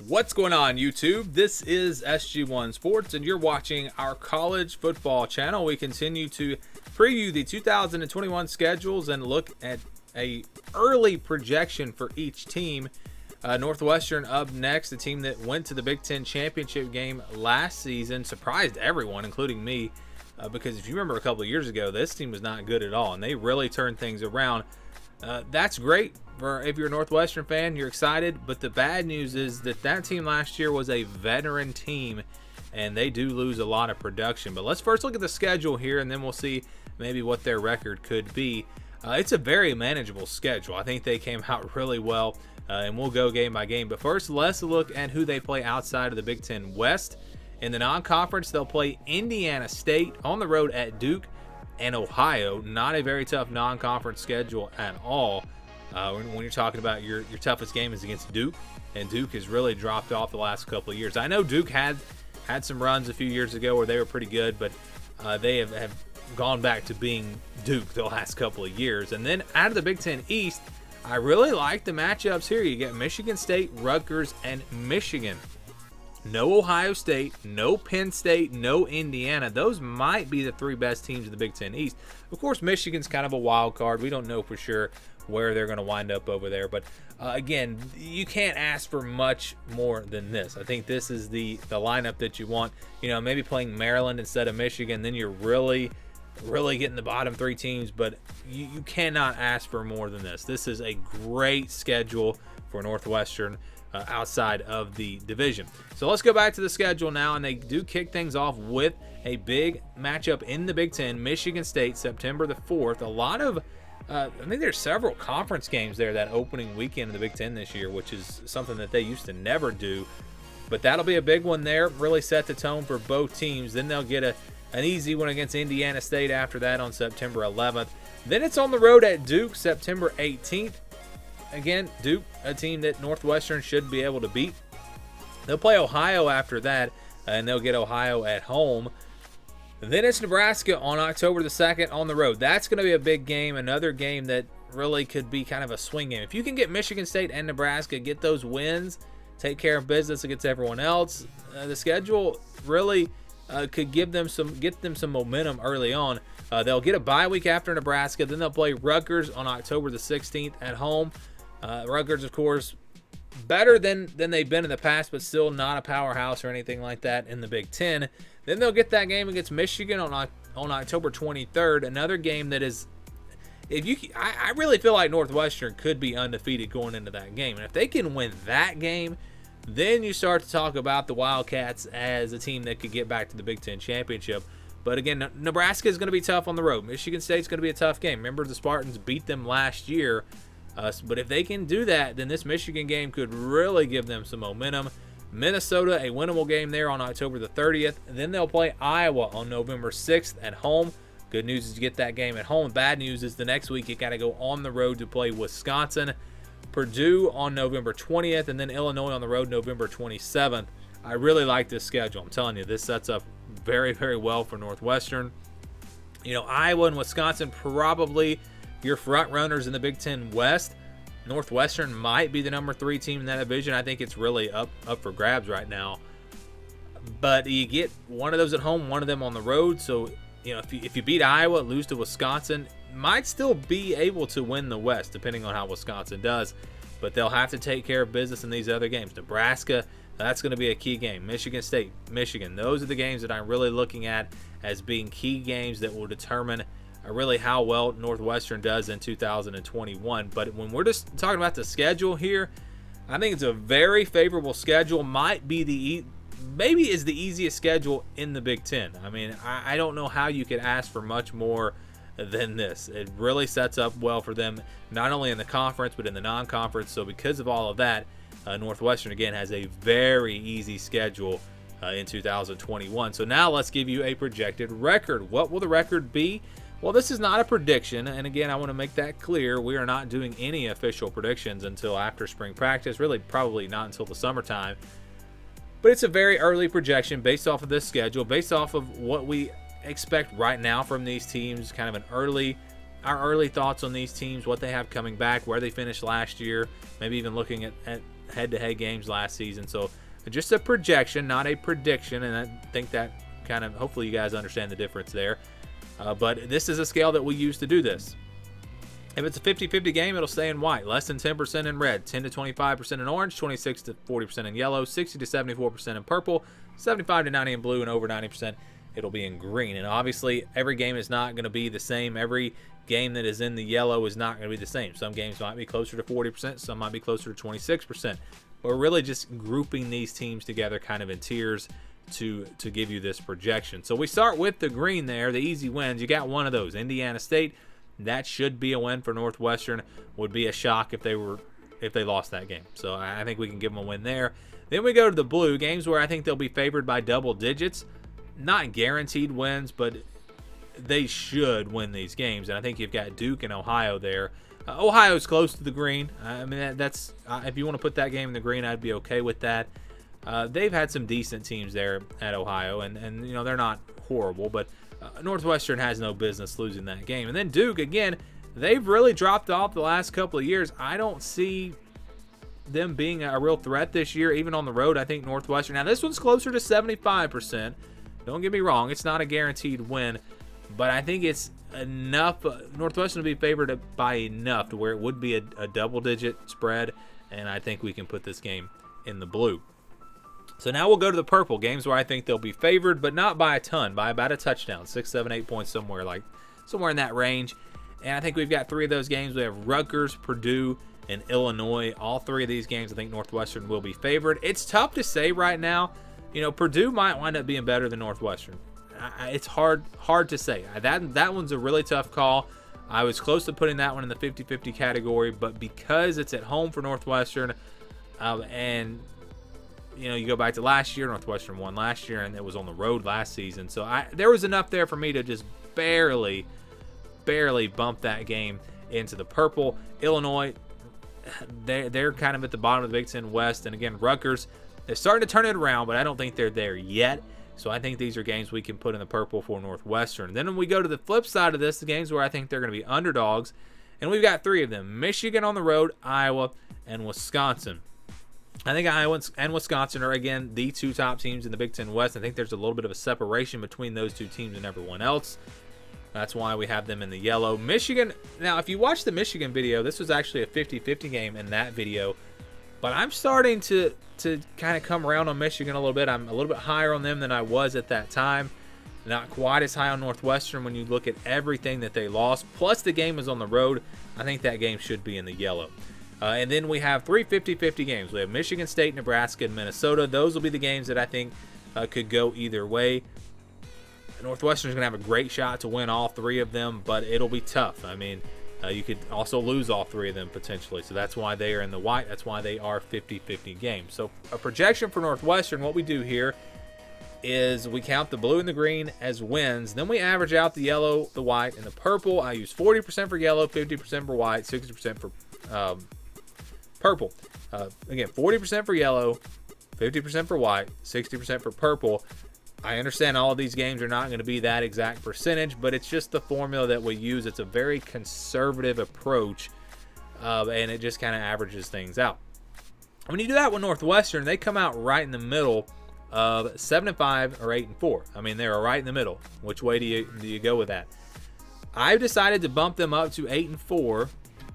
What's going on, YouTube? This is SG1 Sports, and you're watching our college football channel. We continue to preview the 2021 schedules and look at a early projection for each team. Northwestern up next, the team that went to the Big Ten championship game last season, surprised everyone, including me, because if you remember a couple of years ago, this team was not good at all, and they really turned things around. That's great for if you're a Northwestern fan, you're excited, but the bad news is that team last year was a veteran team, and they do lose a lot of production. But let's first look at the schedule here, and then we'll see maybe what their record could be. It's a very manageable schedule. I think they came out really well, and we'll go game by game. But first, let's look at who they play outside of the Big Ten West. In the non-conference, they'll play Indiana State on the road at Duke and Ohio. Not a very tough non-conference schedule at all. When you're talking about your toughest game is against Duke, and Duke has really dropped off the last couple of years. I know Duke had some runs a few years ago where they were pretty good, but they have gone back to being Duke the last couple of years. And then out of the Big Ten East, I really like the matchups here. You get Michigan State, Rutgers, and Michigan. No Ohio State, no Penn State, no Indiana. Those might be the three best teams in the Big Ten East. Of course, Michigan's kind of a wild card. We don't know for sure where they're going to wind up over there. But again, you can't ask for much more than this. I think this is the lineup that you want. You know, maybe playing Maryland instead of Michigan, then you're really getting the bottom three teams. But you cannot ask for more than this. This is a great schedule for Northwestern outside of the division. So let's go back to the schedule now, and they do kick things off with a big matchup in the Big Ten. Michigan State, September the 4th. A lot of I think there's several conference games there that opening weekend of the Big Ten this year, which is something that they used to never do. But that'll be a big one there. Really set the tone for both teams. Then they'll get an easy one against Indiana State after that on September 11th. Then it's on the road at Duke, September 18th. Again, Duke, a team that Northwestern should be able to beat. They'll play Ohio after that, and they'll get Ohio at home. Then it's Nebraska on October the 2nd on the road. That's going to be a big game, another game that really could be kind of a swing game. If you can get Michigan State and Nebraska, get those wins, take care of business against everyone else, the schedule really could get them some momentum early on. They'll get a bye week after Nebraska. Then they'll play Rutgers on October the 16th at home. Rutgers, of course, better than they've been in the past, but still not a powerhouse or anything like that in the Big Ten. Then they'll get that game against Michigan on October 23rd. Another game that is, I really feel like Northwestern could be undefeated going into that game. And if they can win that game, then you start to talk about the Wildcats as a team that could get back to the Big Ten championship. But again, Nebraska is going to be tough on the road. Michigan State's going to be a tough game. Remember, the Spartans beat them last year. But if they can do that, then this Michigan game could really give them some momentum. Minnesota, a winnable game there on October the 30th. Then they'll play Iowa on November 6th at home. Good news is you get that game at home. Bad news is the next week you got to go on the road to play Wisconsin. Purdue on November 20th, and then Illinois on the road November 27th. I really like this schedule. I'm telling you, this sets up very, very well for Northwestern. You know, Iowa and Wisconsin probably your front runners in the Big Ten West. Northwestern might be the number 3 team in that division. I think it's really up for grabs right now. But you get one of those at home, one of them on the road. So, you know, if you beat Iowa, lose to Wisconsin, might still be able to win the West, depending on how Wisconsin does. But they'll have to take care of business in these other games. Nebraska, that's going to be a key game. Michigan State, Michigan. Those are the games that I'm really looking at as being key games that will determine really how well Northwestern does in 2021. But when we're just talking about the schedule here, I think it's a very favorable schedule. Might be maybe is the easiest schedule in the Big Ten. I mean, I don't know how you could ask for much more than this. It really sets up well for them, not only in the conference, but in the non-conference. So because of all of that, Northwestern, again, has a very easy schedule in 2021. So now let's give you a projected record. What will the record be? Well, this is not a prediction, and again, I want to make that clear. We are not doing any official predictions until after spring practice, really probably not until the summertime. But it's a very early projection based off of this schedule, based off of what we expect right now from these teams, kind of our early thoughts on these teams, what they have coming back, where they finished last year, maybe even looking at head-to-head games last season. So just a projection, not a prediction, and I think that kind of, hopefully you guys understand the difference there. But this is a scale that we use to do this. If it's a 50-50 game, it'll stay in white, less than 10% in red, 10 to 25% in orange, 26 to 40% in yellow, 60 to 74% in purple, 75 to 90 in blue, and over 90% it'll be in green. And obviously, every game is not going to be the same. Every game that is in the yellow is not going to be the same. Some games might be closer to 40%, some might be closer to 26%. But we're really just grouping these teams together kind of in tiers to give you this projection. So we start with the green there, the easy wins. You got one of those, Indiana State. That should be a win for Northwestern. Would be a shock if they lost that game. So I think we can give them a win there. Then we go to the blue, games where I think they'll be favored by double digits. Not guaranteed wins, but they should win these games. And I think you've got Duke and Ohio there. Ohio's close to the green. I mean, that's if you want to put that game in the green, I'd be okay with that. They've had some decent teams there at Ohio, and you know, they're not horrible, but Northwestern has no business losing that game. And then Duke, again, they've really dropped off the last couple of years. I don't see them being a real threat this year, even on the road. I think Northwestern, now this one's closer to 75%. Don't get me wrong, it's not a guaranteed win, but I think it's enough. Northwestern will be favored by enough to where it would be a double-digit spread, and I think we can put this game in the blue. So now we'll go to the purple, games where I think they'll be favored, but not by a ton, by about a touchdown, 6, 7, 8 points, somewhere in that range. And I think we've got 3 of those games. We have Rutgers, Purdue, and Illinois. All 3 of these games, I think Northwestern will be favored. It's tough to say right now. You know, Purdue might wind up being better than Northwestern. It's hard to say. That one's a really tough call. I was close to putting that one in the 50-50 category, but because it's at home for Northwestern, and you know, you go back to last year, Northwestern won last year, and it was on the road last season. So there was enough there for me to just barely bump that game into the purple. Illinois, they're kind of at the bottom of the Big Ten West. And again, Rutgers, they're starting to turn it around, but I don't think they're there yet. So I think these are games we can put in the purple for Northwestern. Then when we go to the flip side of this, the games where I think they're going to be underdogs, and we've got 3 of them: Michigan on the road, Iowa, and Wisconsin. I think Iowa and Wisconsin are, again, the 2 top teams in the Big Ten West. I think there's a little bit of a separation between those 2 teams and everyone else. That's why we have them in the yellow. Michigan, now, if you watch the Michigan video, this was actually a 50-50 game in that video. But I'm starting to kind of come around on Michigan a little bit. I'm a little bit higher on them than I was at that time. Not quite as high on Northwestern when you look at everything that they lost. Plus, the game is on the road. I think that game should be in the yellow. And then we have 3 50-50 games. We have Michigan State, Nebraska, and Minnesota. Those will be the games that I think could go either way. Northwestern's going to have a great shot to win all 3 of them, but it'll be tough. I mean, you could also lose all 3 of them potentially. So that's why they are in the white. That's why they are 50-50 games. So a projection for Northwestern, what we do here is we count the blue and the green as wins. Then we average out the yellow, the white, and the purple. I use 40% for yellow, 50% for white, 60% for purple. Again, 40% for yellow, 50% for white, 60% for purple. I understand all of these games are not going to be that exact percentage, but it's just the formula that we use. It's a very conservative approach, and it just kind of averages things out. When you do that with Northwestern, they come out right in the middle of 7-5 or 8-4. I mean, they're right in the middle. Which way do you go with that? I've decided to bump them up to 8-4.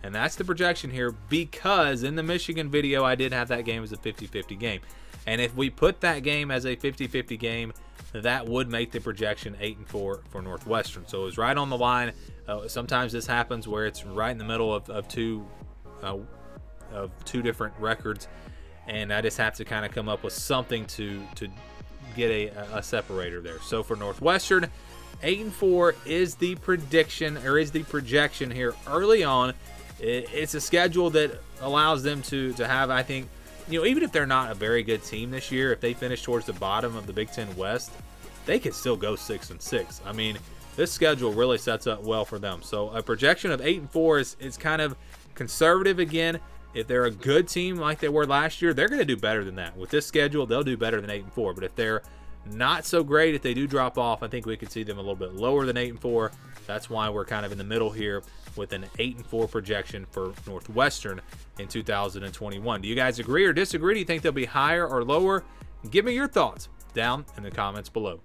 And that's the projection here, because in the Michigan video, I did have that game as a 50-50 game. And if we put that game as a 50-50 game, that would make the projection 8-4 for Northwestern. So it was right on the line. Sometimes this happens where it's right in the middle of two different records. And I just have to kind of come up with something to get a separator there. So for Northwestern, 8-4 is the prediction, or is the projection here early on. It's a schedule that allows them to have, I think, you know, even if they're not a very good team this year, if they finish towards the bottom of the Big Ten West, they could still go 6-6. I mean, this schedule really sets up well for them. So a projection of 8-4 is kind of conservative again. If they're a good team like they were last year, they're going to do better than that. With this schedule, they'll do better than 8-4. But if they're not so great if they do drop off. I think we could see them a little bit lower than 8-4. That's why we're kind of in the middle here with an 8-4 projection for Northwestern in 2021. Do you guys agree or disagree? Do you think they'll be higher or lower? Give me your thoughts down in the comments below.